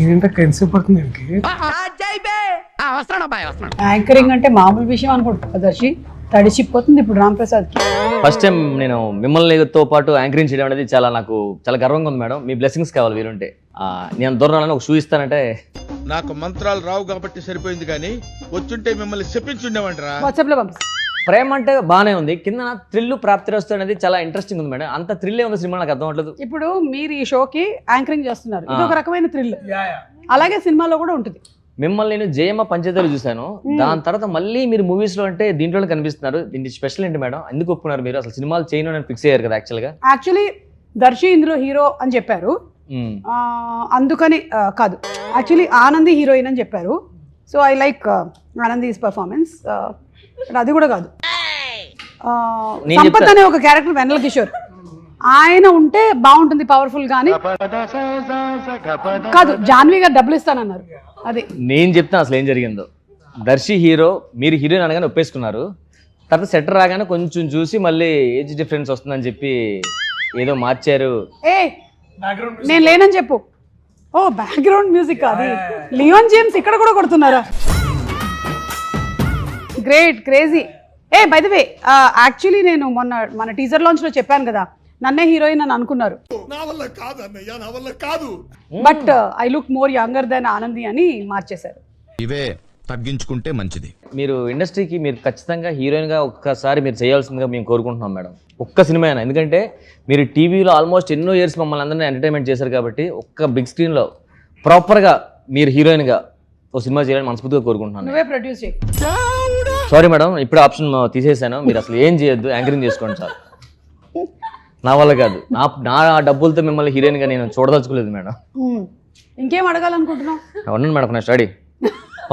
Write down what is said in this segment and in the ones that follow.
ఏంటక్క ఎంతసేపు పడుతుంది యాంకరింగ్ అంటే మామూలు విషయం అనుకుంటా దర్శి, తడిచిపోతుంది ఇప్పుడు రామ్ ప్రసాద్ కి. ఫస్ట్ టైం నేను మిమ్మల్నితో పాటు యాంకరింగ్ చేయడం అనేది నాకు చాలా గర్వంగా ఉంది మేడం. మీ బ్లెస్సింగ్స్ కావాలి వీరుంటే. నేను దూరం ఒక షూ ఇస్తానంటే. నాకు మంత్రాలు రావు కాబట్టి సరిపోయింది, కానీ వచ్చుంటే మిమ్మల్ని చెప్పించుండేవంటరా. వాట్సాప్ లో పంపిస్తా. ప్రేమ అంటే బాగానే ఉంది, కింద థ్రిల్ ప్రాప్తిరస్తు అనేది చాలా ఇంట్రెస్టింగ్ ఉంది మేడం. అంత థ్రిల్ ఉంది సినిమా, నాకు అర్థం అవ్వట్లేదు. ఇప్పుడు మీరు ఈ షోకి యాంకరింగ్ చేస్తున్నారు, ఇది ఒక రకమైన థ్రిల్. అలాగే సినిమాలో కూడా ఉంటుంది. మిమ్మల్ని నేను జయమ్మ పంచదారు చూశాను, దాని తర్వాత మళ్ళీ మీరు మూవీస్ లో అంటే దీంట్లో కనిపిస్తున్నారు. దీనికి స్పెషల్ ఏంటి మేడం? ఎందుకు ఒప్పుకున్నారు మీరు? అసలు సినిమాలు చేయను అని ఫిక్స్ అయ్యారు కదా యాక్చువల్లీ దర్శి ఇందులో హీరో అని చెప్పారు, అందుకని కాదు, యాక్చువల్లీ ఆనంది హీరోయిన్ అని చెప్పారు. So I like Anandi's performance. అది కూడా కాదు, సంపత్ అనే ఒక క్యారెక్టర్ వెన్నెల కిషోర్, ఆయన ఉంటే బాగుంటుంది పవర్ఫుల్ గానీ కాదు. జాన్వి గారు డబ్బులు ఇస్తానన్నారు. అది నేను చెప్తాను అసలు ఏం జరిగిందో. దర్శి హీరో, మీరు హీరోయిన్ అనగానే ఒప్పేసుకున్నారు. తర్వాత సెట్ రాగానే కొంచెం చూసి మళ్ళీ ఏజ్ డిఫరెన్స్ వస్తుందని చెప్పి ఏదో మార్చారు. నేను లేనని చెప్పు. ఓ బ్యాక్గ్రౌండ్ మ్యూజిక్ అది. లియోన్ జేమ్స్ ఇక్కడ కూడా కొడుతున్నారా? Great, crazy. By the way, actually నేను మన టీజర్ లాంచ్ లో చెప్పాను కదా, నన్నే హీరోయిన్ అని అనుకున్నారు. But I look more younger than Anandi అని మార్చేశారు. ఇవే తగ్గించుకుంటే మంచిది. మీరు ఇండస్ట్రీకి మీరు ఖచ్చితంగా హీరోయిన్ గా ఒక్కసారి మీరు చేయాల్సిందిగా మేము కోరుకుంటున్నాం మేడం. ఒక్క సినిమా అయినా, ఎందుకంటే మీరు టీవీలో ఆల్మోస్ట్ ఎన్నో ఇయర్స్ మమ్మల్ని అందరినీ ఎంటర్టైన్మెంట్ చేశారు కాబట్టి ఒక్క బిగ్ స్క్రీన్ లో ప్రాపర్ గా మీరు హీరోయిన్ గా ఒక సినిమా చేయాలని మనస్ఫూర్తిగా కోరుకుంటున్నాను. నువ్వే ప్రొడ్యూస్ చేయి. సారీ మేడం, ఇప్పుడు ఆప్షన్ తీసేసాను. మీరు అసలు ఏం చేయొద్దు, యాంకరింగ్ చేసుకోండి సార్. నా వల్ల కాదు, నా డబ్బులతో మిమ్మల్ని హీరోయిన్ గా నేను చూడదలుచుకోలేదు మేడం. ఇంకేం అడగాలనుకుంటున్నావు? అవునండి మేడం, నెక్స్ట్ రెడీ.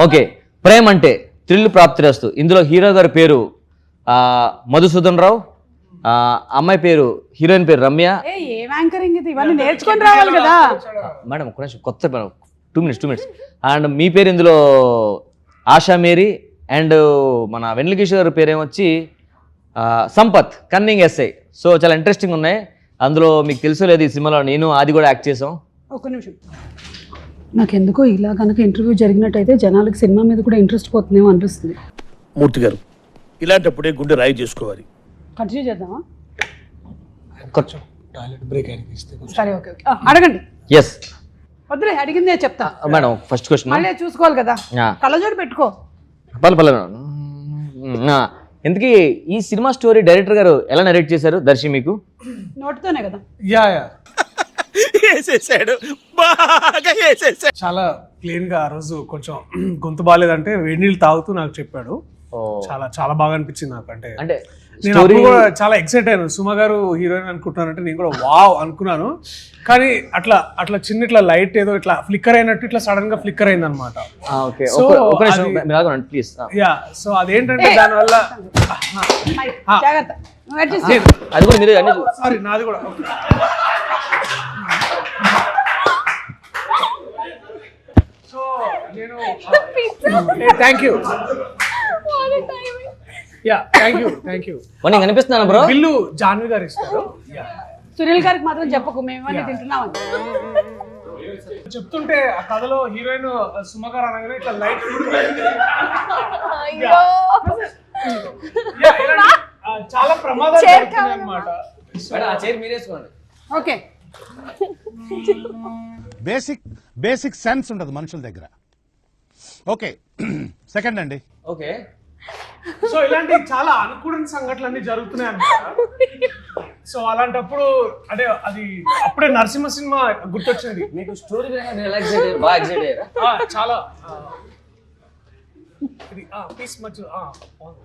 ఓకే, ప్రేమ అంటే థ్రిల్ ప్రాప్తిరస్తు. ఇందులో హీరో గారి పేరు మధుసూదన్ రావు, అమ్మాయి పేరు, హీరోయిన్ పేరు రమ్య. ఏం యాంకరింగ్ ఇది? ఇవన్నీ నేర్చుకొని రావాలి కదా మేడం. ఒక నిమిషం, కొత్త 2 minutes. అండ్ మీ పేరు ఇందులో ఆశా మేరీ, అండ్ మన వెన్నెల కిషోర్ పేరు ఏమొచ్చి సంపత్, కన్నింగ్ ఎస్ఐ. సో చాలా ఇంట్రెస్టింగ్ ఉన్నాయి. అందులో మీకు తెలుసో లేదు, ఈ సినిమాలో నేను అది కూడా యాక్ట్ చేసాం. ఒక్క నిమిషం, నాకెందుకో ఇలా కనుక ఇంటర్వ్యూ జరిగినట్టయితే జనాలకు సినిమా మీద కూడా ఇంట్రెస్ట్ పోతుందేమో అనిపిస్తుంది. మూర్తి గారు, ఇలాంటప్పుడే గుండె రాయి చేసుకోవాలి. కంటిన్యూ చేద్దామా? కొంచెం టాయిలెట్ బ్రేక్ అయిన సరే, ఓకే ఓకే, అడగండి. ఎస్ వద్దులే, అడిగిందే చెప్తా మేడం. ఫస్ట్ క్వశ్చన్ మళ్ళీ చూసుకోవాలి కదా, కళ్ళజోడు పెట్టుకో. పర్లే మేడం. ఎందుకు ఈ సినిమా స్టోరీ డైరెక్టర్ గారు ఎలా నరేట్ చేశారు దర్శి మీకు? నోటితోనే కదా. చాలా ప్లేన్ గా ఆ రోజు కొంచెం గొంతు బాగాలేదంటే వేడి నీళ్ళు తాగుతూ నాకు చెప్పాడు. చాలా చాలా బాగా అనిపించింది నాకు. అంటే నేను అప్పుడు కూడా చాలా ఎక్సైట్ అయ్యాను. సుమ గారు హీరోయిన్ అనుకుంటున్నానంటే నేను కూడా వావ్ అనుకున్నాను. కానీ అట్లా చిన్న ఇట్లా లైట్ ఏదో ఇట్లా ఫ్లిక్కర్ అయినట్టు ఇట్లా సడన్ గా ఫ్లిక్కర్ అయింది అనమాట. సో అదేంటంటే దానివల్ల అది కూడా మీరే సారీ నాది కూడా. సో నేను థ్యాంక్ యూ. Thank you. కనిపిస్తున్నాను బ్రో. బిల్లు జాన్వి గారు ఇస్తారు. సునీల్ గారికి మాత్రం చెప్పకు, మేమన్నీ తింటున్నామని చెప్తుంటే ఆ కథలో హీరోయిన్ సుమ గారు అనగానే ఇట్లా లైట్ చాలా ప్రమాదాలు అన్నమాట. ఓకే, బేసిక్ సెన్స్ ఉండదు మనుషుల దగ్గర. ఓకే, సెకండ్ అండి. ఓకే, సో ఇలాంటి చాలా అనుకూడని సంఘటనలు అన్ని జరుగుతున్నాయి అన్నమాట. సో అలాంటప్పుడు అంటే అది అప్పుడే నరసింహ సినిమా గుర్తొచ్చింది. మీకు స్టోరీ చాలా పీస్ మధ్య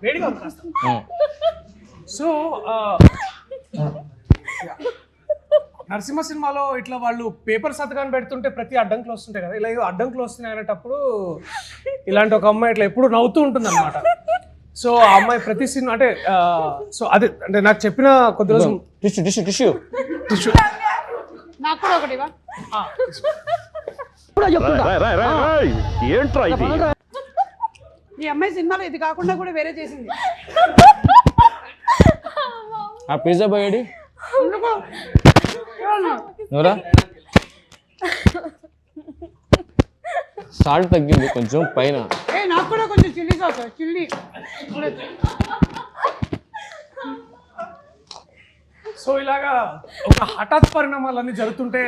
వేడిగా ఉంది కాస్త. సో నరసింహ సినిమాలో ఇట్లా వాళ్ళు పేపర్ సంతకాన్ని పెడుతుంటే ప్రతి అడ్డంకులు వస్తుంటాయి కదా, ఇలా అడ్డంకులు వస్తున్నాయి అనేటప్పుడు ఇలాంటి ఒక అమ్మాయి ఇట్లా ఎప్పుడు నవ్వుతూ ఉంటుంది అనమాట. సో ఆ అమ్మాయి ప్రతి సినిమా అంటే సో అదే అంటే నాకు చెప్పిన కొద్ది రోజు టిష్యూ నాకు కూడా ఒకటి ఈ అమ్మాయి సినిమాలో ఇది కాకుండా కూడా వేరే చేసింది. ఆ పిజ్జా బాయ్ సాల్ట్ తగ్గింది కొంచెం పైన. నాకు కూడా కొంచెం చిల్లీ సాస్ చిల్లీ. సో ఇలాగా ఒక హఠాత్ పరిణామాలన్నీ జరుగుతుంటే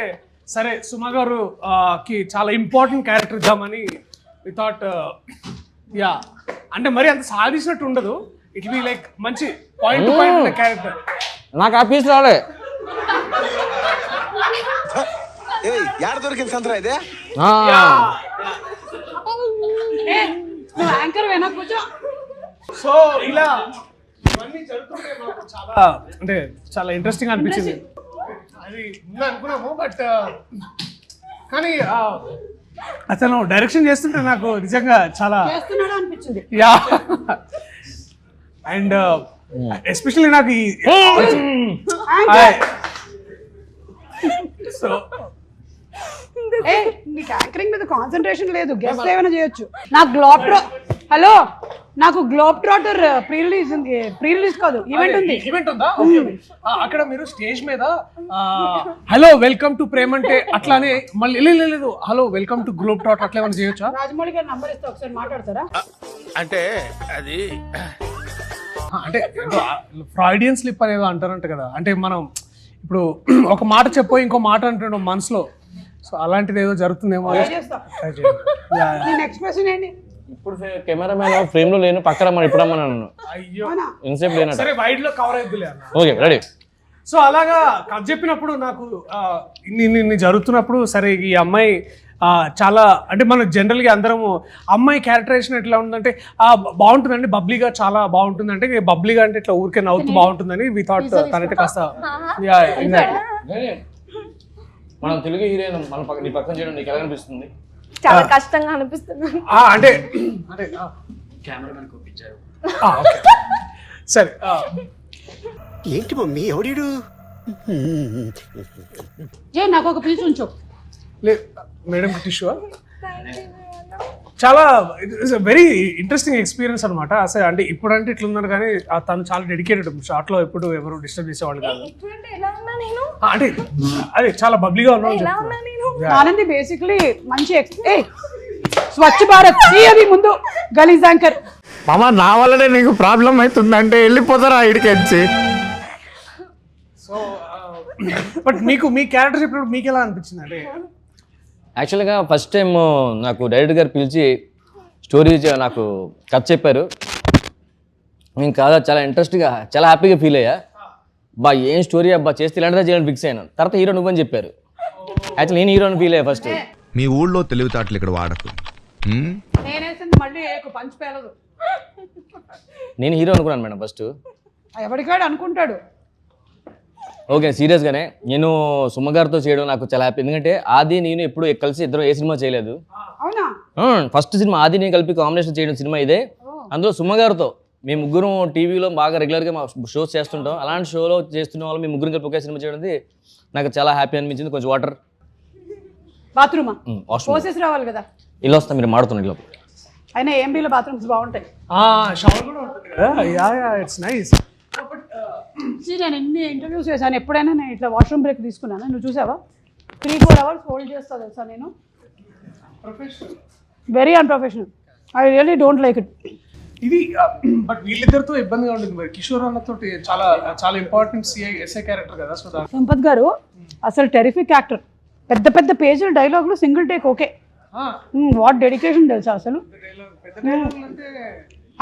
సరే సుమ గారు కి చాలా ఇంపార్టెంట్ క్యారెక్టర్ ఇద్దామని వి థాట్ యా అంటే మరి అంత సాధించినట్టు ఉండదు, ఇట్ బి లైక్ మంచి పాయింట్ టు పాయింట్ క్యారెక్టర్. నాకు ఆ పీస్ రాలే. నువ్వు యాంకర్ వేనా కూర్చో. సో ఇలా ఇవన్నీ జరుగుతుంటే మాకు చాలా అంటే చాలా ఇంట్రెస్టింగ్ అనిపించింది. అది ముందు అనుకున్నాము బట్ కానీ అతను డైరెక్షన్ చేస్తుంటే నాకు నిజంగా చాలా చేస్తున్నాడు అనిపించింది. యా అండ్ ఎస్పెషల్లీ నాకు ఈ సో నీకు యాంకరింగ్ మీద కాన్సన్ట్రేషన్ లేదు, గెస్ట్ ఏమైనా చేయొచ్చు. నాకు గ్లోబ్ ట్రాటర్ ప్రీ రిలీజ్ కాదు ఈవెంట్ ఉంది. ఈవెంట్ ఉందా? అక్కడ మీరు స్టేజ్ మీద హలో వెల్కమ్ టు ప్రేమ్ అంటే అట్లానే మళ్ళీ లేదు hello welcome to globe trotter అట్లా ఏమైనా చేయొచ్చా? రాజమౌళి గారి నంబర్ ఇస్తే ఒకసారి మాట్లాడతారా? అంటే అది అంటే ఫ్రాయిడియన్ స్లిప్ అనేది అంటారంట కదా, అంటే మనం ఇప్పుడు ఒక మాట చెప్పో ఇంకో మాట అంటున్నాం మనసులో, సో అలాంటిది ఏదో జరుగుతుందేమో. నెక్స్ట్ క్వశ్చన్ ఏంటి? ఇప్పుడు కెమెరామ్యాన్ ఫ్రేమ్ లో లేను, పక్కన మనం ఇప్పుడు రమ్మన్నాను. అయ్యో ఇన్సేపు లేనట. సరే వైడ్ లో కవర్ అయిద్దిలే అన్న. Okay ready. సో అలాగా కథ చెప్పినప్పుడు నాకు ఇన్ని జరుగుతున్నప్పుడు సరే ఈ అమ్మాయి చాలా అంటే మనం జనరల్గా అందరము అమ్మాయి క్యారెక్టరైజేషన్ ఎట్లా ఉందంటే బాగుంటుందండి, బబ్లీగా చాలా బాగుంటుంది, అంటే బబ్లీగా అంటే ఇట్లా ఊరికే నవ్వుతూ బాగుంటుందని వి థాట్. తనైతే కాస్త మనం తెలుగు హీరోయిన్ మన నీ పక్కన చేయడం నీకు ఎలా అనిపిస్తుంది? చాలా కష్టంగా అనిపిస్తుంది. అంటే కెమెరామెన్ పంపించారు. సరే ఏంటి మమ్మీ ఎవడీడు? నాకు ఒక పీస్ ఉంచు. లేదు మేడం టిష్యూ చాలా వెరీ ఇంట్రెస్టింగ్ ఎక్స్పీరియన్స్ అనమాట. అసలు అంటే ఇప్పుడు అంటే ఇట్లున్నారు కానీ తను చాలా డెడికేటెడ్, షార్ట్లో ఎప్పుడు ఎవరు డిస్టర్బ్ చేసేవాళ్ళు కాదు. అంటే అదే చాలా బబ్లీగా ఉన్నాను. ఆనంది బేసిక్లీ మంచి స్వచ్ఛ భారత్ అది ముందు గలీజ్ యాంకర్. మామ నా వల్లనే నీకు ప్రాబ్లం అవుతుందంటే వెళ్ళిపోతారా ఇడికెచ్చి. సో బట్ మీకు మీ క్యారెక్టర్ చెప్పినప్పుడు మీకు ఎలా అనిపించింది? అంటే యాక్చువల్గా ఫస్ట్ టైం నాకు డైరెక్టర్ గారు పిలిచి స్టోరీ నాకు కథ చెప్పారు. నేను కాదా చాలా ఇంట్రెస్ట్గా చాలా హ్యాపీగా ఫీల్ అయ్యా. బా ఏం స్టోరీ అబ్బా చేస్తే ఇలాంటిదే చేయాలని ఫిక్స్ అయ్యాను. తర్వాత హీరో నువ్వని చెప్పారు. యాక్చువల్లీ నేను హీరోని ఫీల్ అయ్యా ఫస్ట్. మీ ఊళ్ళో తెలివితేటలు ఇక్కడ వాడకు. మళ్ళీ పంచ్ పేలదు. నేను హీరో అనుకున్నాను మేడం ఫస్ట్. ఎవరికాడు అనుకుంటాడు. ఓకే సీరియస్గానే నేను సుమ్మగారితో చేయడం నాకు చాలా హ్యాపీ. ఎందుకంటే ఆది నేను ఎప్పుడు కలిసి ఇద్దరు ఏ సినిమా చేయలేదు. అవునా? ఫస్ట్ సినిమా ఆది నేను కలిపి కాంబినేషన్ చేయడం సినిమా ఇదే. అందులో సుమ్మగారితో మేము ముగ్గురం టీవీలో బాగా రెగ్యులర్గా మా షోస్ చేస్తుంటాం. అలాంటి షోలో చేస్తున్న వాళ్ళు మేము ముగ్గురు కలిపి ఒకే సినిమా చేయడం నాకు చాలా హ్యాపీ అనిపించింది. కొంచెం వాటర్ బాత్రూమా పోసేసి రావాలి కదా. ఇలా వస్తా మీరు మాడుతున్నారు ఇలా. అయినా ఏంబీలో బాత్రూమ్స్ బాగుంటాయి. షవర్ కూడా ఉంటుంది కదా. Yeah it's nice. నేను ఎన్ని ఇంటర్వ్యూస్ చేశాను, ఎప్పుడైనా నేను ఇట్లా వాష్రూమ్ బ్రేక్ తీసుకున్నాను. నువ్వు చూసావా? 3-4 hours హోల్డ్ చేస్తా తెలుసా నేను. Very unprofessional. I really don't like it. ఇది బట్ వీళ్ళిద్దరితో ఇబ్బందిగా ఉంటుంది మరి. కిషోర్ అన్నతో చాలా చాలా ఇంపార్టెంట్ ఎస్ఐ క్యారెక్టర్ కదా. సో సంపత్ గారు అసలు టెరిఫిక్ యాక్టర్. పెద్ద పెద్ద పేజీల డైలాగులు single take okay. What dedication తెలుసా అసలు.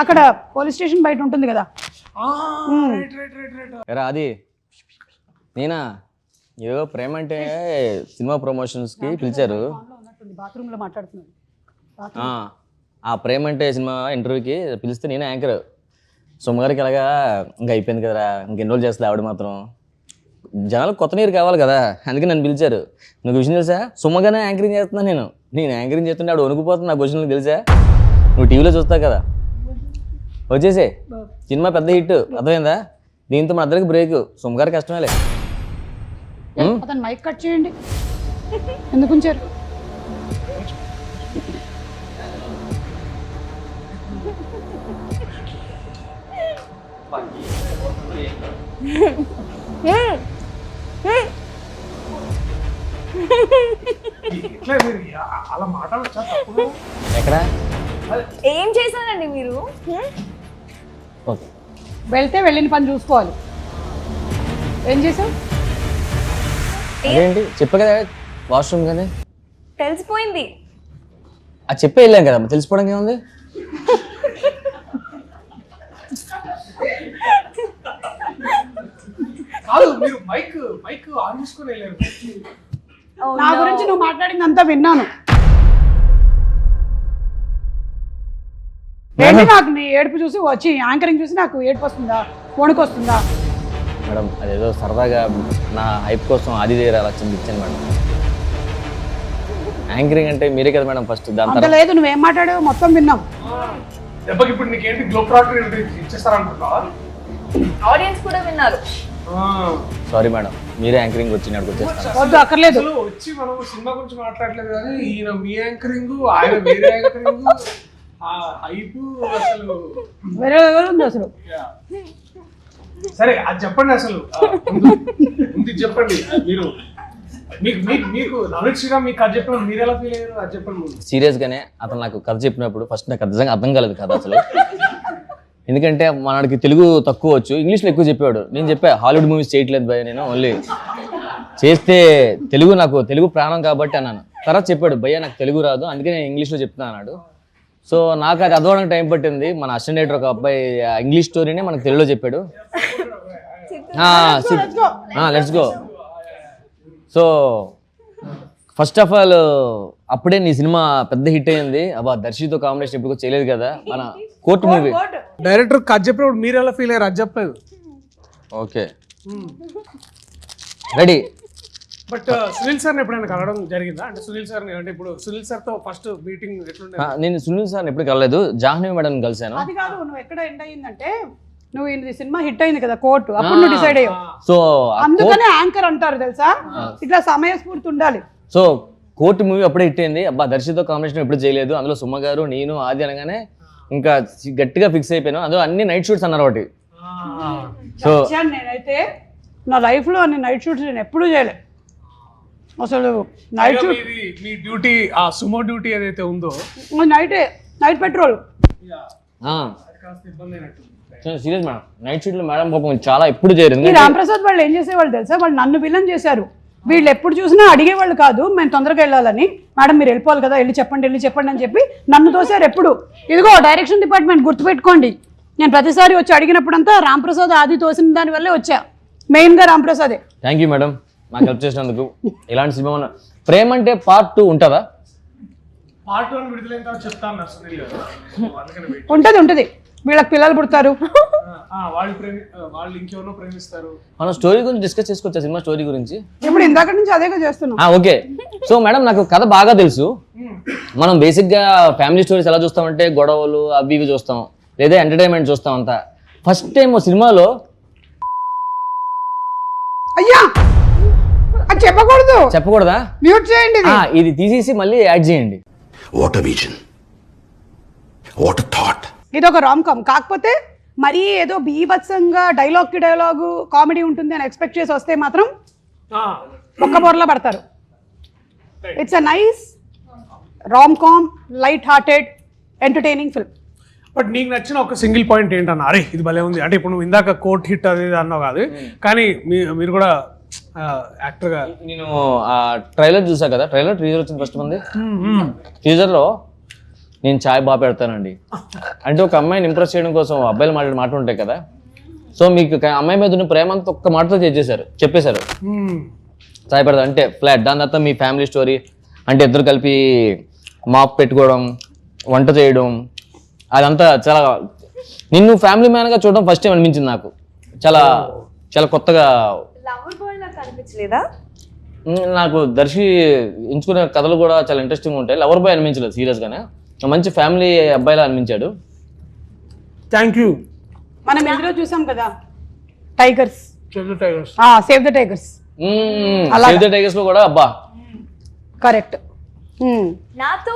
అక్కడ పోలీస్ స్టేషన్ బయట ఉంటుంది కదా. అది నేనా ఏదో ప్రేమ అంటే సినిమా ప్రమోషన్స్కి పిలిచారు. బాత్రూంలో మాట్లాడుతున్నాను. ఆ ప్రేమ అంటే సినిమా ఇంటర్వ్యూకి పిలిస్తే నేనే యాంకర్. సుమ్మగారికి అలాగా ఇంకా అయిపోయింది కదరా, ఇంకెన్ని రోజులు చేస్తుంది ఆవిడ మాత్రం. జనాలు కొత్త నీరు కావాలి కదా, అందుకే నన్ను పిలిచారు. నువ్వు విషయం తెలుసా, సుమ్మగానే యాంకరింగ్ చేస్తున్నాను నేను యాంకరింగ్ చేస్తుంటే ఆవిడ వణుకుపోతుంది. నాకు క్వశ్చన్ తెలుసా, నువ్వు టీవీలో చూస్తావు కదా. వచ్చేసే సినిమా పెద్ద హిట్, అర్థమైందా? దీంతో మన అందరికి బ్రేక్. సుమ్మగారి కష్టమేలే. అతను మైక్ కట్ చేయండి. ఎందుకు ఉంచారు? ఇట్లా మీరు అలా మాట్లాడచ్చా తప్పుగా? ఎక్కడ ఏం చేశారండి మీరు? ఓకే వెళ్తే వెళ్ళిన పని చూసుకోవాలి. ఏం చేసావు? అదేంటి చెప్పా కదా వాష్రూమ్ కానీ తెలిసిపోయింది. అది చెప్పే వెళ్ళాం కదా తెలిసిపోవడం ఏముంది. కాదు మీరు మైక్ ఆన్ చేసుకొని వెళ్ళారు. Oh, నా no. గురించి నువ్వు మాట్లాడిందంతా విన్నాను. ఏంటి నాకు నీ ఏడుపు చూసి వచ్చి యాంకరింగ్ చూసి నాకు ఏడుపు వస్తుందా, వణుకు వస్తుందా? మేడం అదేదో సరదాగా నా హైప్ కోసం అది దగ్గర అలా ఇచ్చాను మేడం. యాంకరింగ్ అంటే మీరే కదా మేడం ఫస్ట్, దాని అంత తర్వాత లేదు, నువ్వేం మాట్లాడావు మొత్తం విన్నాం. దెబ్బకి ఇప్పుడు నీకేంటి గ్లో ప్రాక్టర్ ఇచ్చేస్తారనుకుంటున్నావా? ఆడియన్స్ కూడా విన్నారు. సారీ మేడం, మీరే యాంకరింగ్ వచ్చి నాకు వచ్చేస్తాను. వద్దు, అక్కర్లేదు. అసలు వచ్చి మనం సినిమా గురించి మాట్లాడలేదు కానీ ఈయన మీ యాంకరింగ్, ఆయన వేరే యాంకరింగ్, ఆ హైప్ అసలు వేరే ఎవరు ఉంది అసలు? సరే అది చెప్పండి అసలు. ముందు చెప్పండి మీరు. మీకు నవీన్ శ్రీరామ్ మీకు కథ చెప్పినప్పుడు మీరు ఎలా ఫీల్ అయ్యారు అది చెప్పండి ముందు. సీరియస్గానే అతను నాకు కథ చెప్పినప్పుడు ఫస్ట్ నాకు నిజంగా అర్థం కాలేదు కథ అసలు. ఎందుకంటే మనకి తెలుగు తక్కువ వచ్చు, ఇంగ్లీష్లో ఎక్కువ చెప్పాడు. నేను చెప్పా హాలీవుడ్ మూవీస్ చేయట్లేదు భయ, నేను ఓన్లీ చేస్తే తెలుగు ప్రాణం కాబట్టి అన్నాను. తర్వాత చెప్పాడు భయ్య నాకు తెలుగు రాదు అందుకే నేను ఇంగ్లీష్లో చెప్తున్నా అన్నాడు. సో నాకు అది అర్థవడానికి టైం పట్టింది. మన అసిస్టెంట్ ఒక అబ్బాయి ఇంగ్లీష్ స్టోరీని మనకు తెలుగులో చెప్పాడు. Let's go. So first of all అప్పుడే నీ సినిమా పెద్ద హిట్ అయింది. అబ్బా దర్శితో కాంబినేషన్ ఇప్పుడు చేయలేదు కదా, మన కోర్టు మూవీ. డైరెక్టర్ కథ చెప్పినప్పుడు మీరు ఎలా ఫీల్ అయ్యారు అది చెప్పలేదు. Okay ready. బట్ సునీల్ సార్ని ఎప్పుడైనా కలవడం జరిగిందా? అంటే సునీల్ సార్ని అంటే ఇప్పుడు సునీల్ సార్తో ఫస్ట్ మీటింగ్ ఎట్లుండే? నేను సునీల్ సార్ని ఎప్పుడు కలలేదు, జాహ్నవి మేడం కలిసాను. అది కాదు, నువ్వు ఎక్కడ ఎండ్ అయ్యిందంటే నువ్వు ఈ సినిమా హిట్ అయింది కదా కోర్టు, అప్పుడు నువ్వు డిసైడ్ అయ్యావు. సో అందుకనే యాంకర్ అంటారు తెలుసా, ఇట్లా సమయస్ఫూర్తి ఉండాలి. సో కోర్టు మూవీ అప్పుడే హిట్ అయింది. అబ్బా దర్శితో కాంబినేషన్ ఎప్పుడు చేయలేదు, అందులో సుమ గారు నేను ఆది అనగానే ఇంకా గట్టిగా ఫిక్స్ అయిపోయాను. అందులో అన్ని నైట్ షూట్స్ అన్నారు ఒకటి. సో నేనైతే నా లైఫ్ లో అన్ని నైట్ షూట్స్ నేను ఎప్పుడూ చేయలేదు అసలు. నైట్ షూట్ మీ డ్యూటీ, ఆ సుమో డ్యూటీ ఏదైతే ఉందో night petrol serious madam, night shoot లో మేడం పాపం చాలా ఎప్పుడు చేయలేదు. ఈ రాంప్రసాద్ వాళ్ళు ఏం చేసేవాళ్ళు తెలుసా, వాళ్ళు నన్ను విలన్ చేశారు. వీళ్ళు ఎప్పుడు చూసినా అడిగేవాళ్ళు కాదు, మేము తొందరగా వెళ్ళాలని. మేడం మీరు వెళ్ళిపోవాలి కదా, వెళ్ళి చెప్పండి అని చెప్పి నన్ను తోసారు ఎప్పుడు. ఇదిగో డైరెక్షన్ డిపార్ట్మెంట్ గుర్తుపెట్టుకోండి, నేను ప్రతిసారి వచ్చి అడిగినప్పుడంతా రాంప్రసాద్ ఆది తోసిన దాని వల్లే వచ్చా, మెయిన్గా రాంప్రసాదే. థ్యాంక్ యూ మేడం నాకు హెల్ప్ చేసినందుకు. ఇలాంటి సినిమా ప్రేమ అంటే పార్ట్ 2 ఉంటుందా? పార్ట్ 1 విడుదలైన తర్వాత చెప్తాను సునీల్ గారు. ఉంటది. వీళ్ళకి పిల్లలు పుడతారు, వాళ్ళు ఇంకెవరో ప్రేమిస్తారు. మనం స్టోరీ గురించి డిస్కస్ చేసుకోవచ్చా, సినిమా స్టోరీ గురించి? ఇప్పుడు ఇందాక నుంచి అదేగా చేస్తున్నాం. ఓకే. సో మేడం నాకు కథ బాగా తెలుసు. మనం బేసిక్గా ఫ్యామిలీ స్టోరీస్ ఎలా చూస్తామంటే గొడవలు అవి ఇవి చూస్తాం, లేదా ఎంటర్టైన్మెంట్ చూస్తాం అంతా. ఫస్ట్ టైం సినిమాలో అయ్యా అది చెప్పకూడదా? మ్యూట్ చేయండి. ఇది తీసేసి మళ్ళీ యాడ్ చేయండి. What a vision, what a thought. ఇది ఒక రామ్ కామ్, కాకపోతే మరీ ఏదో బీభత్సంగా డైలాగ్కి డైలాగు కామెడీ ఉంటుంది అని ఎక్స్పెక్ట్ చేసి వస్తే మాత్రం ఒక్క బోర్లా పడతారు. It's a nice rom com, light hearted, entertaining film. But నీకు నచ్చిన ఒక సింగిల్ పాయింట్ ఏంటన్నా, అరే ఇది భలే ఉంది అంటే ఇప్పుడు నువ్వు ఇందాక కోర్ట్ హిట్ అది అన్నావు కాదు, కానీ మీరు కూడా యాక్టర్గా నేను ట్రైలర్ చూసా కదా, టీజర్ వచ్చింది ఫస్ట్ మంది. టీజర్లో నేను చాయ్ బాగా పెడతానండి అంటే ఒక అమ్మాయిని ఇంప్రెస్ చేయడం కోసం అబ్బాయిలు మాట ఉంటాయి కదా. సో మీకు అమ్మాయి మీద ఉన్న ప్రేమ అంతా ఒక్క మాటతో చెప్పేశారు చాయ్ పెడతా అంటే ఫ్లాట్. దాని తర్వాత మీ ఫ్యామిలీ స్టోరీ అంటే ఇద్దరు కలిపి మాప్ పెట్టుకోవడం, వంట చేయడం, అదంతా చాలా నిన్ను ఫ్యామిలీ మ్యాన్గా చూడడం ఫస్ట్ టైం అనిపించింది నాకు. చాలా చాలా కొత్తగా. లవర్ బాయ్ నాకు అనిపించలేదా? నాకు దర్శి ఎంచుకునే కథలు కూడా చాలా ఇంట్రెస్టింగ్ ఉంటాయి. లవర్ బాయ్ అనిపించలేదు సీరియస్గానే, మంచి ఫ్యామిలీ అబ్బాయిలా అనిపించాడు. Thank you. మనం ఇందులో చూసాం కదా tigers, save the tigers. Save the tigers లో కూడా అబ్బా కరెక్ట్. నాతో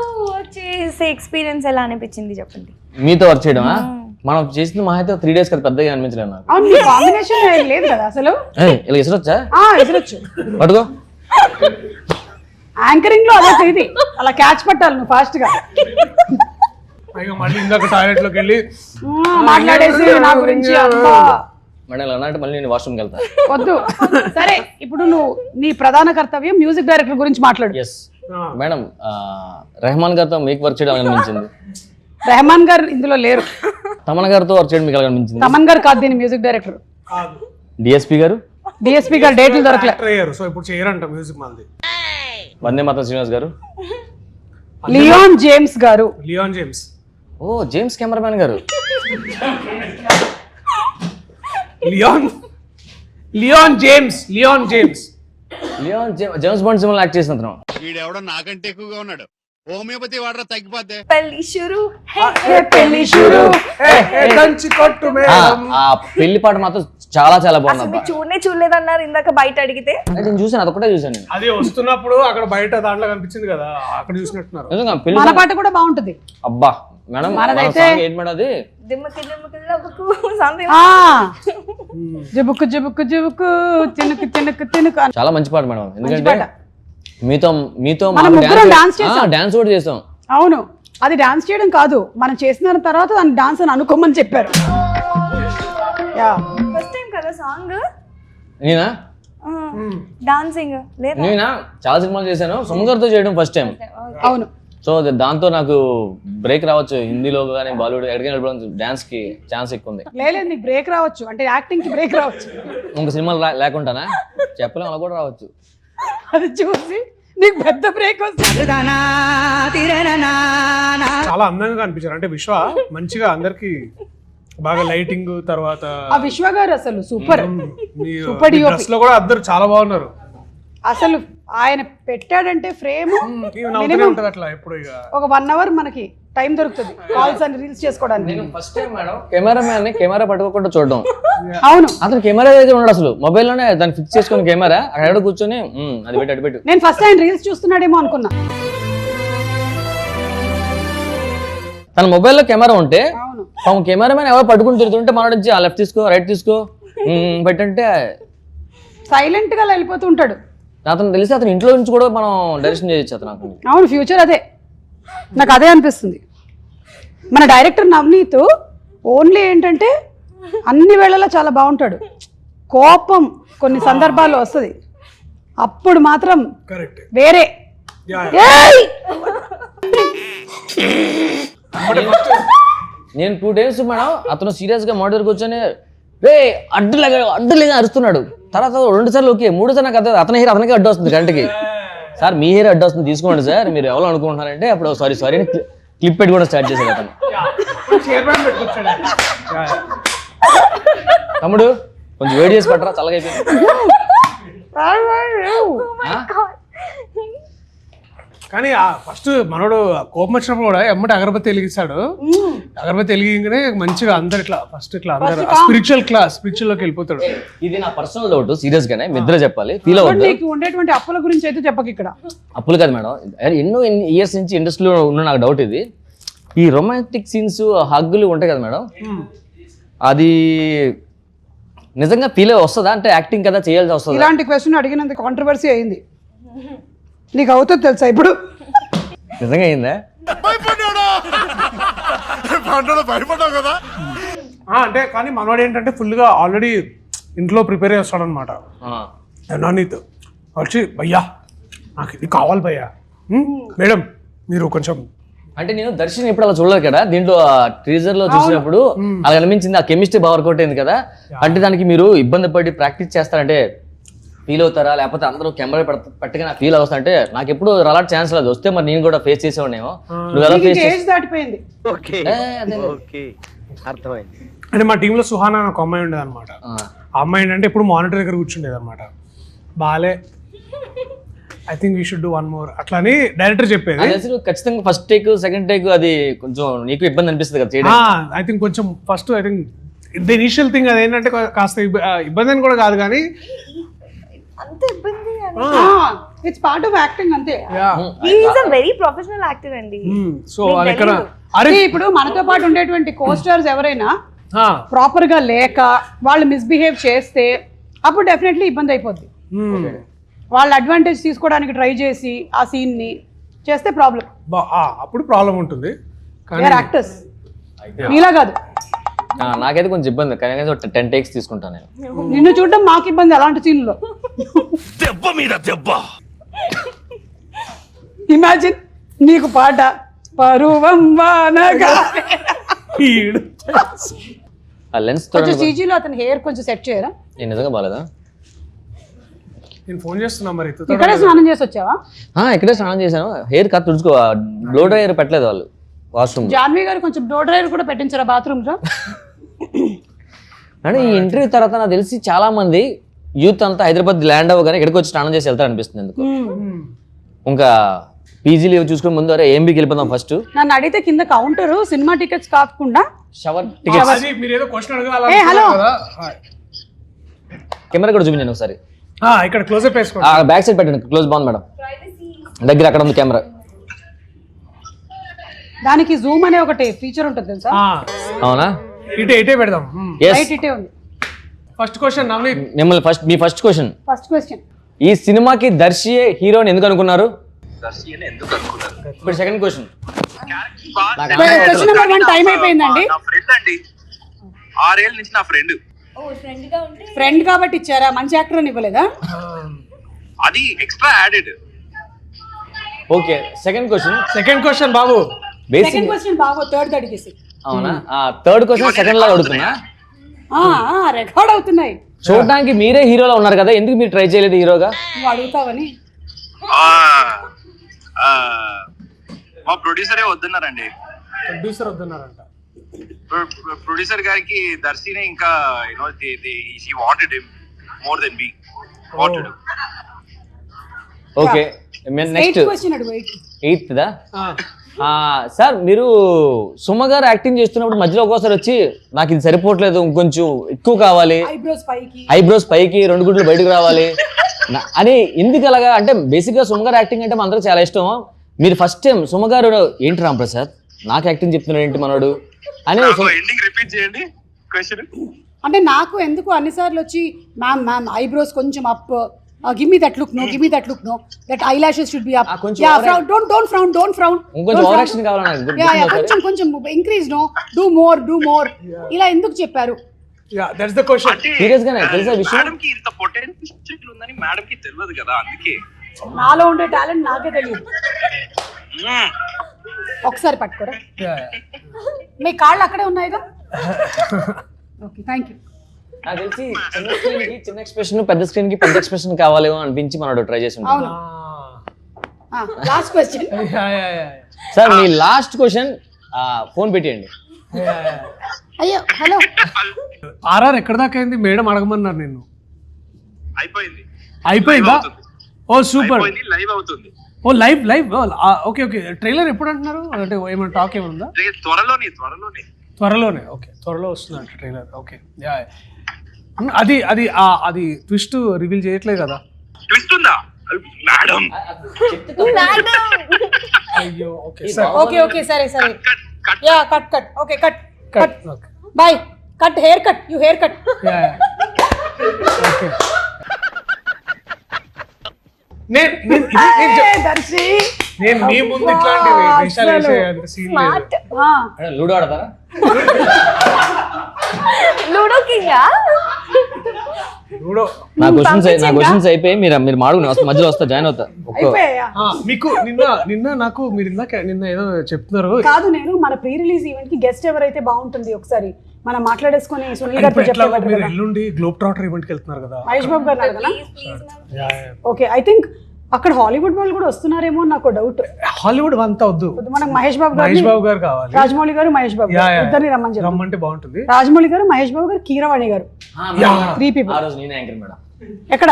చేసే ఎక్స్పీరియన్స్ ఎలా అనిపించింది చెప్పండి. మీతో వర్క్ చేయడమా? మనం చేసిన మా అయితే 3 days కదా, పెద్దగా అనిపించలేదు నాకు. అవును, కాంబినేషన్ లేదు కదా అసలు. ఇలా ఇసరొచ్చా? ఇసరొచ్చు. పట్టుకో. యాంకరింగ్ లో అదే ఇది అలా క్యాచ్ పట్టాలి నువ్వు ఫాస్ట్ గా పైగా మళ్ళీ ఇందాక టాయిలెట్ లోకి వెళ్ళి మాట్లాడేసి నా గురించి అబ్బా మేడం ఇలా అంటే మళ్ళీ నేను వాష్రూమ్కి వెళ్తాను. వద్దు. సరే ఇప్పుడు నువ్వు నీ ప్రధాన కర్తవ్యం మ్యూజిక్ డైరెక్టర్ గురించి మాట్లాడు. ఎస్ మేడం, రెహమాన్ గారితో మీకు వర్క్ చేయడం అనిపించింది. రెహమాన్ గారు ఇందులో లేరు. తమన్ గారితో వర్క్ చేయడం మీకు ఎలా అనిపించింది? తమన్ గారు కాదు దీని మ్యూజిక్ డైరెక్టర్. డిఎస్పీ గారు డేట్లు దొరకలే. సో ఇప్పుడు చేయరంట మ్యూజిక్ మంది. వందే మాత్రం శ్రీనివాస్ గారు. లియోన్ జేమ్స్ గారు. లియోన్ జేమ్స్. ఓ James cameraman garu. Leon James. James Bond సినిమాలో యాక్ట్ చేసిన అతను. వీడెవడో నాకంటే ఎక్కువగా ఉన్నాడు. హోమియోపతి వాడరా తగ్గిపోతే. పెళ్లి షురు దంచి కొట్టు మేడం. ఆ పెళ్లి పాట మాత్రం చాలా చాలా అసలు బాగుంది. మీరు చూడలేదన్నారు ఇందాక బయట అడిగితే. నేను చూసాను, అదొకటే చూసాను నేను. అది వస్తున్నప్పుడు అక్కడ బయట దాంట్లో కనిపించింది కదా, అక్కడ చూసినట్టున్నారు. నిజంగా పెళ్లి మన పాట కూడా బాగుంటుంది. అబ్బా మేడం, మనదైతే- ఏంటి మేడం అది? దిమ్మకి లవ్వుకు something. జుబుకు జుబుకు జుబుకు తినుకు తినుకు తినుకు అని. చాలా మంచి పాట మేడం. మంచి ఎందుకంటే పాట. మీతో మనం ముగ్గురం డాన్స్ చేసాం. డాన్స్ కూడా చేసాం. అవును, అది డాన్స్ చేయడం కాదు, మనం చేసిన తర్వాత దాన్ని డాన్స్ అని అనుకోమని చెప్పారు. ఫస్ట్ టైం కదా సాంగ్ నేనా డాన్సింగ్ లేదా? నేనా చాలా సినిమాలు చేశాను. సుమగారితో చేయడం ఫస్ట్ టైం. అవును. సో దాంతో నాకు బ్రేక్ రావచ్చు. హిందీలో కానీ బాలీవుడ్ ఎక్కడికైనా డాన్స్ కి ఛాన్స్ ఎక్కువ ఉంది. లేదు నీకు బ్రేక్ రావచ్చు, అంటే యాక్టింగ్ కి బ్రేక్ రావచ్చు. ఇంక సినిమాలు లేకుండానా చెప్పలేం, అలా కూడా రావచ్చు. అది చూసి నీకు పెద్ద బ్రేక్ వస్తుంది. చాలా అందంగా కనిపించారు. అంటే విశ్వ మంచిగా అందరికి బాగా లైటింగ్ తర్వాత ఆ విశ్వ గారు అసలు సూపర్. డ్రెస్ లో కూడా అందరు చాలా బాగున్నారు. అసలు ఆయన పెట్టాడంటే ఫ్రేమ్ ఉంటది అట్లా ఎప్పుడు ఇక ఒక 1 hour మనకి టైం దొరుకుతుంది కాల్స్ అండ్ రీల్స్ చేసుకోవడానికి. నేను first time madam cameraman camera పట్టుకోకుండా చూడడం. అవును, అతను కెమెరా అయితే ఉన్నాడు అసలు మొబైల్ లోనే దాన్ని ఫిక్స్ చేసుకుని కెమెరా అక్కడ కూర్చొని అది పెట్టి అటు పెట్టు. నేను ఫస్ట్ ఆయన రీల్స్ చూస్తున్నాడేమో అనుకున్నా. తన మొబైల్లో కెమెరా ఉంటే అవును, కెమెరామెన్ ఎవరు పట్టుకుని తిరుగుతుంటే మన నుంచి ఆ లెఫ్ట్ తీసుకో రైట్ తీసుకో పెట్టంటే సైలెంట్ గా వెళ్ళిపోతూ ఉంటాడు. అతను తెలిసి అతను ఇంట్లో నుంచి కూడా మనం డైరెక్షన్ చేయొచ్చు అతను. అవును, ఫ్యూచర్ అదే, నాకు అదే అనిపిస్తుంది. మన డైరెక్టర్ నవనీత్ ఓన్లీ ఏంటంటే అన్ని వేళలా చాలా బాగుంటాడు. కోపం కొన్ని సందర్భాల్లో వస్తుంది, అప్పుడు మాత్రం కరెక్ట్ వేరే. నేను 2 days మేడం అతను సీరియస్ గా మోడర్ కూర్చొని రే అడ్డులేగా అరుస్తున్నాడు. తర్వాత 2 సార్లు ఓకే, 3 సార్లు నాకు అతని హెయిర్ అతనికి అడ్డు వస్తుంది గంటకి. సార్ మీ హెయిర్ అడ్డు వస్తుంది తీసుకోండి సార్, మీరు ఎవరు అనుకుంటున్నారంటే అప్పుడు సారీ అని క్లిప్ పెట్టి కూడా స్టార్ట్ చేశాడు అతను. తమ్ముడు కొంచెం వేడి చేసి పట్టరా, చల్లగా అయిపోయింది. కానీ ఫస్ట్ మనోడు కోపం వచ్చినప్పుడు కూడా ఎమ్మటి అగరబత్తి వెలిగిస్తాడు. అగరబత్తి వెలిగిగానే మంచిగా అందరు ఇట్లా ఫస్ట్ ఇట్లా అందరు స్పిరిచువల్ లోకి వెళ్ళిపోతాడు. ఇది నా పర్సనల్ డౌట్, సీరియస్ గానే నిద్ర చెప్పాలి, ఫీల్ అవ్వద్దు. నీకు ఉండేటువంటి అప్పుల గురించి అయితే చెప్పక ఇక్కడ. అప్పులు కాదు మేడం, ఎన్నో ఇయర్స్ నుంచి ఇండస్ట్రీలో ఉన్న నాకు డౌట్ ఇది. ఈ రొమాంటిక్ సీన్స్ హగ్గులు ఉంటాయి కదా మేడం, అది నిజంగా ఫీల్ వస్తుందా? అంటే యాక్టింగ్ కదా చేయాల్సి వస్తుంది. ఇలాంటి క్వశ్చన్ అడిగినంత కాంట్రవర్సీ అయింది. నీకు అవుతుంది తెలుసా ఇప్పుడు? నిజంగా అయిందా? భయపడ్డావు కదా. అంటే కానీ మనోడు ఏంటంటే ఫుల్ గా ఆల్రెడీ ఇంట్లో ప్రిపేర్ చేస్తాడు అనమాట. నవనీత్ వచ్చి భయ్యా నాకు ఇది కావాలి భయ్యా, మేడం మీరు కొంచెం. అంటే నేను దర్శనం ఎప్పుడు అలా చూడలేదు కదా, దీంట్లో టీజర్ లో చూసినప్పుడు అలా అనిపించింది. ఆ కెమిస్ట్రీ బాగా వర్కౌట్ అయింది కదా. అంటే దానికి మీరు ఇబ్బంది పడి ప్రాక్టీస్ చేస్తారంటే ఫీల్ అవుతారా, లేకపోతే అందరూ కెమెరా పెట్టగా నాకు ఫీల్ అవుతా? అంటే నాకు ఎప్పుడు అలాంటి ఛాన్స్ లేదు, వస్తే మరి నేను కూడా ఫేస్ చేసేవాడేమో. నువ్వు ఎలా ఫేస్ ఏజ్ దాటిపోయింది. అర్థమైంది. అంటే మా టీంలో సుహానా అని ఒక అమ్మాయి ఉండేది అనమాట. ఆ అమ్మాయి ఏంటంటే ఇప్పుడు మానిటర్ దగ్గర కూర్చుండేది అనమాట. బాలే I think we should do 1 more అట్లా అని డైరెక్టర్ చెప్పేది. ఖచ్చితంగా ఫస్ట్ టేక్ సెకండ్ టేక్ అది కొంచెం నీకు ఇబ్బంది అనిపిస్తుంది కదా చేయడం. ఐ థింక్ కొంచెం first I think the initial thing అది ఏంటంటే కాస్త ఇబ్బంది అని కూడా కాదు కానీ అంత ఇబ్బంది. ఇట్స్ పార్ట్ ఆఫ్ యాక్టింగ్ అంతే. He is a very professional actor అండి. సో అక్కడ అరే ఇప్పుడు మనతో పాటు ఉండేటువంటి కోస్టార్స్ ఎవరైనా ప్రాపర్ గా లేక వాళ్ళు మిస్బిహేవ్ చేస్తే అప్పుడు డెఫినెట్లీ ఇబ్బంది అయిపోద్ది. వాళ్ళ అడ్వాంటేజ్ తీసుకోవడానికి ట్రై చేసి ఆ సీన్ని చేస్తే ప్రాబ్లం. అప్పుడు ప్రాబ్లం ఉంటుంది. కానీ యాక్టర్స్ నీలా కాదు. నాకైతే కొంచెం ఇబ్బంది, కానీ 10 takes తీసుకుంటాను నేను. నిన్ను చూడడం మాకు ఇబ్బంది అలాంటి సీన్లో. దెబ్బ మీద దెబ్బ. ఇమాజిన్ నీకు పాట పరువం వానగా ఆ లెన్స్ కొంచెం CGలో అతని హెయిర్ కొంచెం సెట్ చేయరా? నేను నిజంగా బాలేదా? నేను ఫోన్ చేస్తున్నా మరి. ఇక్కడే స్నానం చేసి వచ్చావా? ఇక్కడే స్నానం చేశాను. హెయిర్ కట్ తుడుచుకో, బ్లో డ్రైయర్ పెట్టలేదు వాళ్ళు వాష్రూమ్. జాన్వి గారు కొంచెం బ్లో డ్రైయర్ కూడా పెట్టించారా బాత్రూమ్ లో? అంటే ఈ ఇంటర్వ్యూ తర్వాత నాకు తెలిసి చాలా మంది యూత్ అంతా హైదరాబాద్ ల్యాండ్ అవ్వగానే ఇక్కడికి వచ్చి స్నానం చేసి వెళ్తారు అనిపిస్తుంది. ఎందుకు ఇంకా పీజీ లీవ్ చూసుకుని ముందు అరే ఏంబీకి వెళ్ళిపోదాం ఫస్ట్. నన్ను అడిగితే కింద కౌంటర్ సినిమా టికెట్స్ కాకుండా షవర్ టికెట్స్. మీరు ఏదో క్వశ్చన్ అడగాలి కదా, కెమెరా కూడా చూపించండి ఒకసారి. ఇక్కడ క్లోజ్ అప్ వేసుకోండి. బ్యాక్ సైడ్ పెట్టండి, క్లోజ్ బాగుంది మేడం. దగ్గర అక్కడ ఉంది కెమెరా. దానికి జూమ్ అనే ఒకటి ఫీచర్ ఉంటుంది తెలుసా? అవునా? ఇటే పెడదాం. రైట్ ఇటే ఉంది. ఫస్ట్ క్వశ్చన్ నవనీత్, మిమ్మల్ని మీ ఫస్ట్ క్వశ్చన్. ఈ సినిమాకి దర్శియే హీరోని ఎందుకు అనుకున్నారు? ఇప్పుడు second question. Question number 1 time అయిపోయిందండి. నా ఫ్రెండ్ అండి, 6 ఏళ్ళ నుంచి నా ఫ్రెండ్. ఫ్రెండ్ కాబట్టి ఇచ్చారా? మంచి యాక్టర్ అని ఇవ్వలేదా? అది extra added. Okay, second question బాబు. సెకండ్ క్వశ్చన్ బాబు థర్డ్ అడిగేసి. అవునా? థర్డ్ క్వశ్చన్ సెకండ్ లాగా అడుగుతున్నా. రికార్డ్ అవుతున్నాయి. చూడడానికి మీరే హీరోలో ఉన్నారు కదా, ఎందుకు మీరు ట్రై చేయలేదు హీరోగా? నువ్వు అడుగుతావని. మా ప్రొడ్యూసరే వద్దన్నారండి. ప్రొడ్యూసర్ గారికి దర్శిని ఇంకా she wanted him more than me wanted. Okay, next question అడుగు. 8th దా? సార్ మీరు సుమ గారు యాక్టింగ్ చేస్తున్నప్పుడు మధ్యలో ఒక్కోసారి వచ్చి నాకు ఇది సరిపోవట్లేదు, ఇంకొంచెం ఎక్కువ కావాలి, ఐబ్రోస్ పైకి 2 గుడ్లు బయటకు రావాలి అని ఎందుకు అలాగా? అంటే బేసిక్ గా సుమ గారు యాక్టింగ్ అంటే మనందరూ చాలా ఇష్టం. మీరు ఫస్ట్ టైం సుమ గారు ఏంటి రాంప్రసాద్ నాకు యాక్టింగ్ చెప్తున్నాడు ఏంటి మనోడు అని రిపీట్ చేయండి క్వశ్చన్. అంటే నాకు ఎందుకు అన్నిసార్లు వచ్చి మ్యామ్ ఐబ్రోస్ కొంచెం up, give me that look no, that eyelashes should be up, don't frown, కొంచెం ఓవర్ యాక్షన్ కావాలి నాకు. కొంచెం increase do more ఇలా ఎందుకు చెప్పారు? that's the question. సీరియస్ గానే తెలుసా విషయం? మేడం కి ఇంత పొటెన్షియల్ ఉందని మేడం కి తెలియదు కదా, అందుకే. నాలో ఉండే టాలెంట్ నాకే తెలియదు. ఒకసారి పట్టుకోరా. మీ కాళ్ళు అక్కడే ఉన్నాయిగా. Okay, thank you. నాకు తెలిసి చిన్న స్క్రీన్ కి చిన్న ఎక్స్ప్రెషన్, పెద్ద స్క్రీన్ కి పెద్ద ఎక్స్ప్రెషన్ కావాలేమో అనిపించి మనోడు ట్రై చేసి ఉంటాడు. Last question. సార్ మీ లాస్ట్ క్వశ్చన్ ఫోన్ పెట్టేయండి. అయ్యో హలో. ఆర్ఆర్ ఎక్కడ దాకా అయింది? మేడం అడగమన్నారు నిన్ను. అయిపోయిందా? ఓ సూపర్. లైవ్ అవుతుంది. ఓ లైవ్. ఓకే. ట్రైలర్ ఎప్పుడు అంటున్నారు? అంటే ఏమైనా టాక్ ఏమైనా త్వరలోనే. ఓకే, త్వరలో వస్తుందంట ట్రైలర్. ఓకే, అది ట్విస్ట్ రివీల్ చేయట్లేదు కదా? ట్విస్ట్ ఉందా మేడం? అయ్యో. ఓకే సరే yeah cut okay cut by cut hair cut you hair cut. Okay. నేను మీ ముందు ఇట్లాంటి వేషాలు వేసే సీన్ లేదు. లూడో ఆడతారా? లూడో కింగా? నా క్వశ్చన్స్ అయిపోయి మీరు మాడుకుని మధ్యలో వస్తా, జాయిన్ అవుతా. మీకు నిన్న నాకు మీరు నిన్న ఏదో చెప్తున్నారు కాదు. నేను మన ప్రీ రిలీజ్ ఈవెంట్ కి గెస్ట్ ఎవరైతే బాగుంటుంది ఒకసారి మనం మాట్లాడేసుకొని సునీల్ గారితో చెప్పారు. మీరు ఎల్లుండి గ్లోబ్ ట్రాటర్ ఈవెంట్ కి వెళ్తున్నారు కదా, మహేష్ బాబు గారు కదా? ఓకే, ఐ థింక్ అక్కడ హాలీవుడ్ వాళ్ళు కూడా వస్తున్నారేమో నాకు డౌట్. హాలీవుడ్ అంతా వద్దు, మనకు మహేష్ బాబు గారు కావాలి. రాజమౌళి గారు, మహేష్ బాబు ఇద్దరిని రమ్మంటే బాగుంటుంది. రాజమౌళి గారు, మహేష్ బాబు గారు, కీరవాణి గారు, 3 people. ఎక్కడ?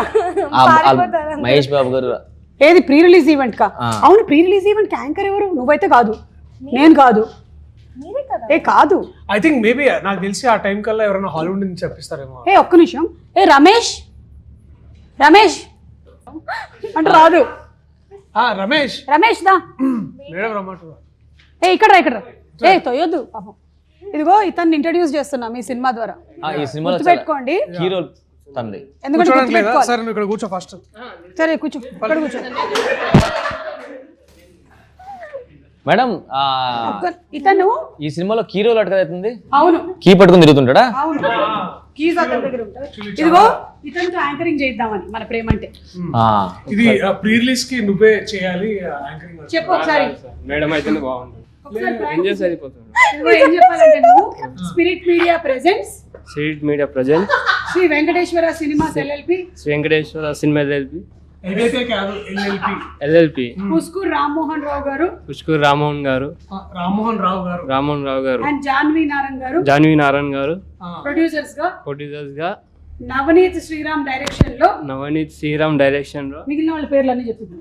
మహేష్ బాబు గారు. ఏది ప్రీ రిలీజ్ ఈవెంట్ కా? అవును, ప్రీ రిలీజ్ ఈవెంట్ యాంకర్ ఎవరు? నువ్వైతే కాదు, నేను కాదు. కాదు, ఐ థింక్ మేబీ నాకు తెలిసి ఆ టైం కల్లా ఎవరైనా హాలీవుడ్ నుంచి చెప్పిస్తారేమో. ఒక్క నిమిషం. రమేష్ అంటే రాదు. రమేష్ దా మేడం రమ్మంటారు. ఇక్కడ తొయ్యొద్దు పాపం. ఇదిగో ఇతన్ని ఇంట్రడ్యూస్ చేస్తున్నా మీ సినిమా ద్వారా. ఈ సినిమాలో పెట్టుకోండి. హీరో తనది. ఎందుకంటే కూర్చోడానికి లేదా గుర్తుపెట్టుకోవాలి. సరే నువ్వు ఇక్కడ కూర్చో ఫస్ట్. సరే కూర్చో, ఇక్కడ కూర్చో. మేడం ఇతను ఈ సినిమాలో కీ రోల్ అడగవుతుంది, అవును కీ పట్టుకుని తిరుగుతుంటాడా? అవును కీస్ అతని దగ్గర ఉంటాయి. ఇదిగో ఇతనితో యాంకరింగ్ చేద్దామని మన ప్రేమ అంటే. ఇది ప్రీ రిలీజ్ కి నువ్వే చేయాలి యాంకరింగ్. చెప్పు ఒకసారి. మేడం అయితే బాగుంటుంది. ఇదిగో ఏం చెప్పాలంటే నువ్వు spirit media presents spirit media present Shri Venkateswara cinemas LLP Shri Venkateswara cinema ఏదైతే కాదు ఎల్ఎల్పి పుష్కూర్ రామ్మోహన్ రావు గారు, పుష్కూర్ రామ్మోహన్ గారు, రామ్మోహన్ రావు గారు అండ్ జాన్వీ నారాయణ గారు, జాన్వీ నారాయణ గారు ప్రొడ్యూసర్స్ గా నవనీత్ శ్రీరామ్ డైరెక్షన్ లో మిగిలిన వాళ్ళ పేర్లు అన్ని చెప్పింది.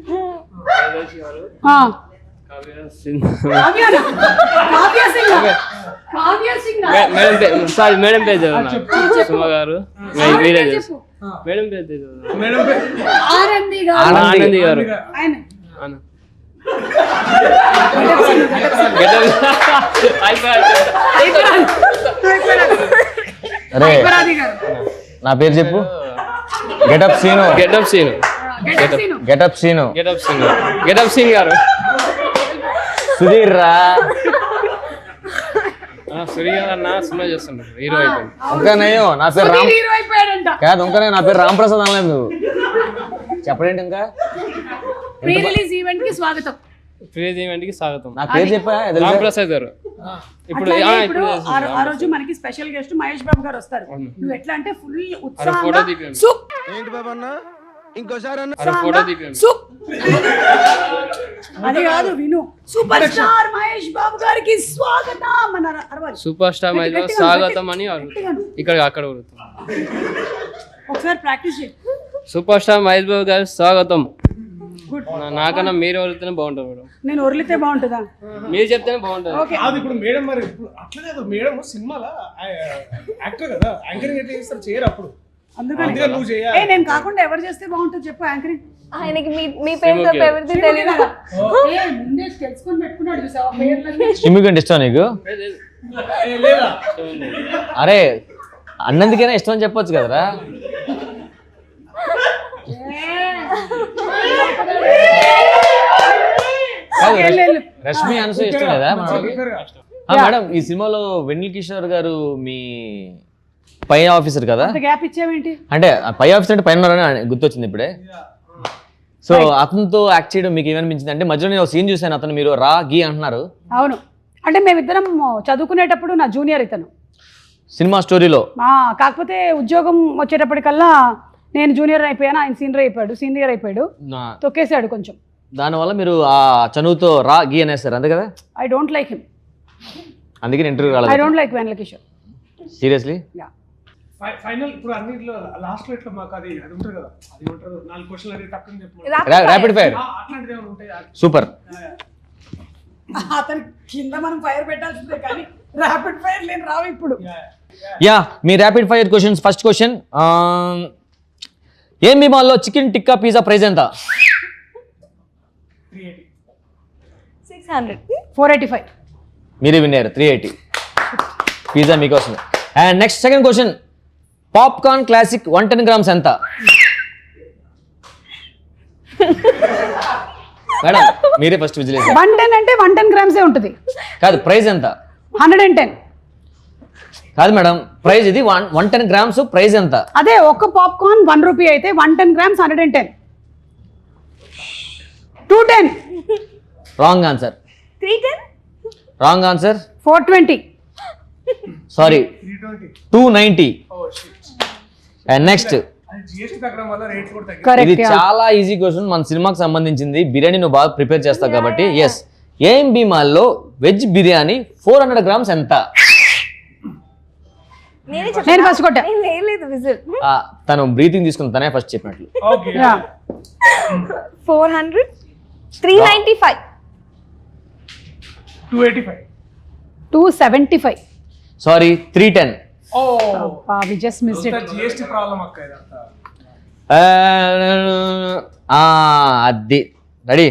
మేడం పేరు సుమ గారు, మేడం పేరు ఆనంది గారు. అరే నా పేరు చెప్పు. గెటప్ సీను గారు. సుధీర్ రా. సుధీర్ అన్న సినిమా చేస్తున్నారు, హీరో అయిపోయింది. ఇంకా నయ్యో నా పేరు రామ్ కాదు, ఇంకా నా పేరు రామ్ ప్రసాద్ అనలేదు నువ్వు. చెప్పడేంటి ఇంకా? ప్రీ రిలీజ్ ఈవెంట్ కి స్వాగతం. నా పేరు చెప్పా రామ్ ప్రసాద్ గారు. ఇప్పుడు ఇప్పుడు ఆ రోజు మనకి స్పెషల్ గెస్ట్ మహేష్ బాబు గారు వస్తారు. నువ్వు ఎట్లా అంటే ఫుల్ ఉత్సాహంగా అది కాదు విను, సూపర్ స్టార్ మహేష్ బాబు గారికి స్వాగతం అన్నారు. సూపర్ స్టార్ మహేష్ స్వాగతం అని ఇక్కడ అక్కడ ఒకసారి ప్రాక్టీస్ చేయి. సూపర్ స్టార్ మహేష్ బాబు గారి స్వాగతం. నాకన్నా మీరు వదిలితేనే బాగుంటుంది మేడం. నేను వదిలితే బాగుంటుందా? మీరు చెప్తేనే బాగుంటుంది. ఇప్పుడు మేడం మరి అట్లా లేదు, మేడం సినిమాలో యాక్టర్ కదా, యాంకరింగ్ ఎట్లా చేస్తారు చేయరు అప్పుడు. అందుకని నువ్వు చేయాలి. నేను కాకుండా ఎవరు చేస్తే బాగుంటుంది చెప్పు యాంకరింగ్. ఆయనకి మీ పేరు తప్ప ఎవరిది తెలియదు. ముందే తెలుసుకొని పెట్టుకున్నాడు చూసావా పేర్లన్నీ. చిమ్మికంటే ఇష్టం నీకు? అరే అన్నందుకైనా ఇష్టం అని చెప్పొచ్చు కదరా. రష్మి అనసూయ ఇష్టం లేదా మేడం? ఈ సినిమాలో వెన్నెల కిషోర్ గారు మీ పై ఆఫీసర్ కదా? గ్యాప్ ఇచ్చావేంటి? అంటే పై ఆఫీసర్ అంటే పైన ఉన్నారని గుర్తొచ్చింది ఇప్పుడే. సో అతనితో యాక్ట్ చేయడం మీకు ఏమనిపించింది? అంటే మధ్యలో నేను సీన్ చూసాను, అతను మీరు రా గీ అంటున్నారు. అవును, అంటే మేమిద్దరం చదువుకునేటప్పుడు నా జూనియర్ ఇతను సినిమా స్టోరీలో. కాకపోతే ఉద్యోగం వచ్చేటప్పటికల్లా నేను జూనియర్ అయిపోయాను, ఆయన సీనియర్ అయిపోయాడు, తొక్కేసాడు కొంచెం. దానివల్ల మీరు ఆ చనువుతో రా గీ అనేస్తారు అంతే కదా? ఐ డోంట్ లైక్ హిమ్, అందుకని ఇంటర్వ్యూ రాలేదు. I don't like Vennela Kishore seriously. Final ఇప్పుడు అన్నిట్లో లాస్ట్ లో ఇట్లా మాకు అది ఉంటుంది కదా, అది ఉంటారు 4 క్వశ్చన్లు అది తక్కువ చెప్పు. ర్యాపిడ్ ఫైర్ అట్లాంటిది ఏమైనా ఉంటాయి? సూపర్. అతని కింద మనం ఫైర్ పెట్టాల్సిందే కానీ ర్యాపిడ్ ఫైర్ లేని రావు ఇప్పుడు. యా మీ rapid fire questions. First question, ఏం మాల్లో చికెన్ టిక్కా పిజ్జా ప్రైస్ ఎంత? 600. 485. మీరే విన్నారు, 380. పిజ్జా మీకోసం. And next second question, popcorn classic 110 grams ఎంత? మేడం మీరే ఫస్ట్ విజిలేసి. 110 అంటే 110 grams ఉంటుంది కాదు, ప్రైస్ ఎంత? 110. కాదు మేడం, ప్రైస్ ఇది 110 grams, ప్రైస్ ఎంత? అదే ఒక్క పాప్కార్న్ 1 రూపీ అయితే 110 grams 110. 210. Wrong answer. 310. Wrong answer. 420. Sorry 290. And next, ఇది చాలా ఈజీ క్వశ్చన్, మన సినిమాకి సంబంధించింది. బిర్యానీ నువ్వు బాగా ప్రిపేర్ చేస్తావు కాబట్టి. ఎస్, ఏఎంబి మాల్లో వెజ్ బిర్యానీ 400 grams ఎంత? నేను ఫస్ట్ కొట్టా. తను బ్రీతింగ్ తీసుకుని తనే ఫస్ట్ చెప్పినట్లు. 400. 395. 285. 275. Sorry 310. we just missed it. GST problem అక్క ఇదంతా. అది రెడీ.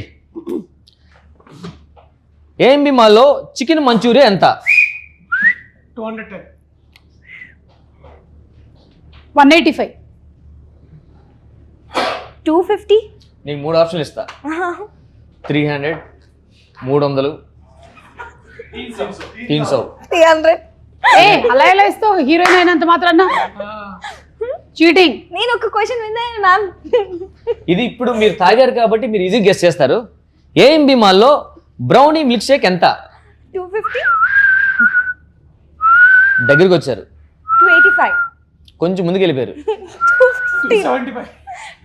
ఏఎంబి మాల్లో చికెన్ మంచూరియా ఎంత? 210. 185. 250. నీకు 3 ఆప్షన్లు ఇస్తా. 300, 300, 300. 300. ఏ అలా ఎలా ఇస్తావు హీరోయిన్ అయినంత మాత్రాన చీటింగ్. నేను ఒక క్వశ్చన్ విన్నాను మ్యామ్. ఇది ఇప్పుడు మీరు తాగారు కాబట్టి మీరు ఈజీ గెస్ చేస్తారు. ఏఎంబి మాల్లో బ్రౌనీ మిల్క్ షేక్ ఎంత? 250. దగ్గరికి వచ్చారు, 285. కొంచెం ముందుకు వెళ్ళిపోయారు. 275.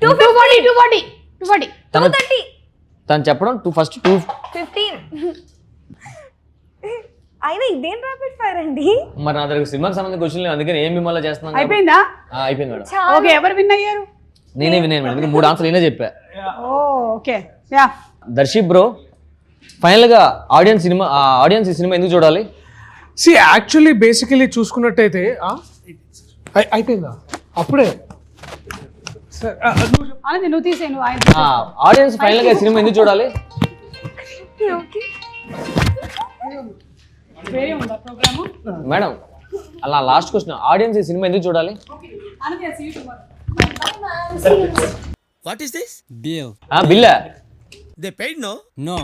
240. తను 230. తను చెప్పడం ఫస్ట్ 15. అయినా ఇదేం ర్యాపిడ్ ఫైర్ అండి. మరి నా దగ్గర సినిమాకి సంబంధించిన క్వశ్చన్ అందుకని ఏఎంబి మాల్లో చేస్తున్నాను. అయిపోయిందా? అయిపోయింది మేడం. ఓకే, ఎవరు విన్ అయ్యారు? నేనే విన్నాను మేడం, 3 ఆన్సర్లు నేనే చెప్పా. Okay ya. Darshi bro, final గా ఆడియన్స్ ఈ సినిమా ఎందుకు చూడాలి? యాక్చువల్లీ బేసికలీ చూసుకున్నట్టయితే అయిపోయిందా అప్పుడే సార్ ఆనంది నువ్వు తీసేను ఆయన ఆడియన్స్ ఫైనల్ గా ఈ సినిమా ఎందుకు చూడాలి? వేరే ఉందా ప్రోగ్రామ్ మేడం అలా లాస్ట్ క్వశ్చన్, ఆడియన్స్ ఈ సినిమా ఎందుకు చూడాలి? What is this? బిల్లా they paid no? No.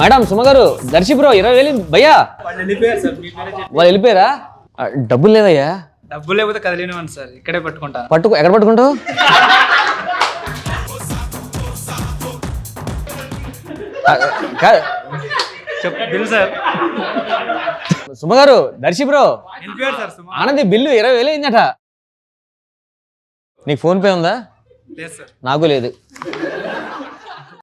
Madam Suma garu, Darshi bro 20,000 భయ్యా. వాళ్ళు వెళ్ళిపోయారా? డబ్బులు లేదయ్యా. డబ్బులు లేకపోతే కదిలినవాను సార్, ఇక్కడే పట్టుకుంటా. ఎక్కడ పట్టుకుంటావు? Bill sir. Suma garu, Darshi bro వెళ్ళిపోయారు సార్. ఆనంది బిల్లు 20,000 అయిందట. నీకు ఫోన్ పే ఉందా? లేదు సార్. నాకు లేదు.